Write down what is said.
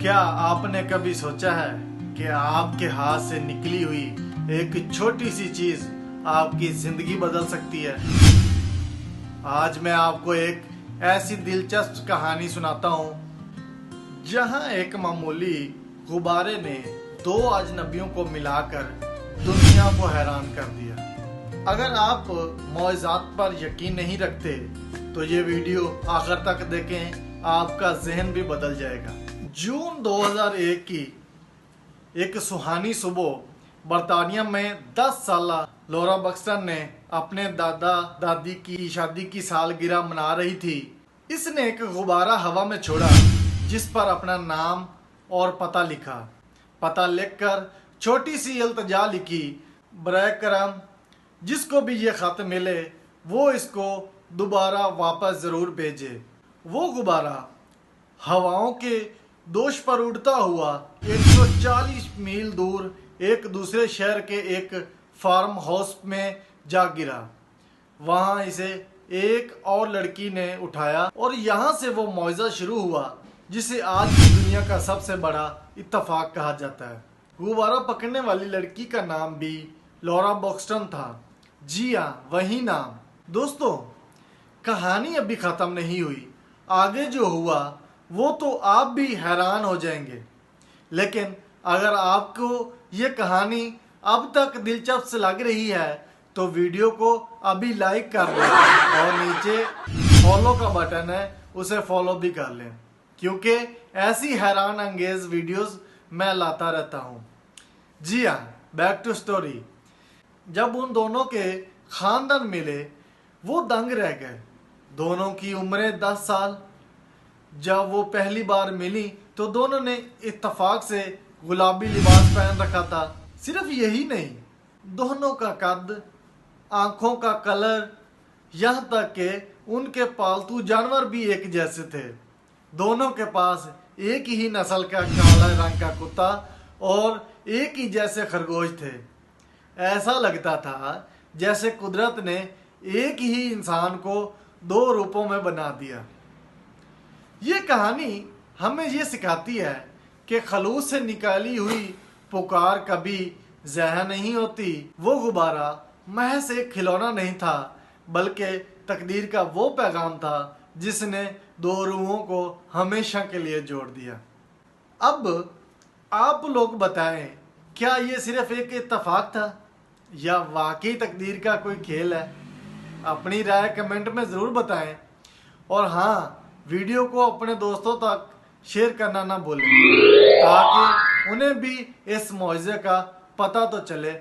क्या आपने कभी सोचा है कि आपके हाथ से निकली हुई एक छोटी सी चीज आपकी जिंदगी बदल सकती है। आज मैं आपको एक ऐसी दिलचस्प कहानी सुनाता हूँ जहाँ एक मामूली गुब्बारे ने दो अजनबियों को मिलाकर दुनिया को हैरान कर दिया। अगर आप मौजज़ात पर यकीन नहीं रखते तो ये वीडियो आखिर तक देखें, आपका जहन भी बदल जाएगा। जून 2001 की एक सुहानी सुबह बर्तानिया में 10 साला लॉरा बक्सटन ने अपने दादा दादी की शादी की सालगिरह मना रही थी। इसने एक गुब्बारा हवा में छोड़ा जिस पर अपना नाम और पता लिखा। पता लिखकर छोटी सी इल्तिजा लिखी, बराए करम जिसको भी ये खत मिले वो इसको दोबारा वापस ज़रूर भेजे। वो गुब्बारा हवाओं के दोष पर उड़ता हुआ 140 मील दूर एक दूसरे शहर के एक फार्म हाउस में जा गिरा। वहां इसे एक और लड़की ने उठाया और यहां से वो मौजज़ा शुरू हुआ जिसे आज की दुनिया का सबसे बड़ा इत्तफाक कहा जाता है। गुब्बारा पकड़ने वाली लड़की का नाम भी लॉरा बक्सटन था। जी हाँ, वही नाम। दोस्तों, कहानी अभी ख़त्म नहीं हुई। आगे जो हुआ वो तो आप भी हैरान हो जाएंगे। लेकिन अगर आपको ये कहानी अब तक दिलचस्प लग रही है तो वीडियो को अभी लाइक कर लें और नीचे फॉलो का बटन है उसे फॉलो भी कर लें, क्योंकि ऐसी हैरान अंगेज वीडियोस मैं लाता रहता हूँ। जी हाँ, बैक टू स्टोरी। जब उन दोनों के खानदान मिले वो दंग रह गए। दोनों की उम्रें 10 साल। जब वो पहली बार मिली तो दोनों ने इत्तेफाक से गुलाबी लिबास पहन रखा था। सिर्फ यही नहीं, दोनों का कद, आंखों का कलर, यहाँ तक कि उनके पालतू जानवर भी एक जैसे थे। दोनों के पास एक ही नस्ल का काला रंग का कुत्ता और एक ही जैसे खरगोश थे। ऐसा लगता था जैसे कुदरत ने एक ही इंसान को दो रूपों में बना दिया। ये कहानी हमें ये सिखाती है कि खलूस से निकाली हुई पुकार कभी ज़ाया नहीं होती। वो गुब्बारा महज एक खिलौना नहीं था, बल्कि तकदीर का वो पैगाम था जिसने दो रूहों को हमेशा के लिए जोड़ दिया। अब आप लोग बताएं, क्या ये सिर्फ एक इत्तेफाक था या वाकई तकदीर का कोई खेल है? अपनी राय कमेंट में ज़रूर बताएं और हाँ, वीडियो को अपने दोस्तों तक शेयर करना ना भूलें ताकि उन्हें भी इस मौजज़े का पता तो चले।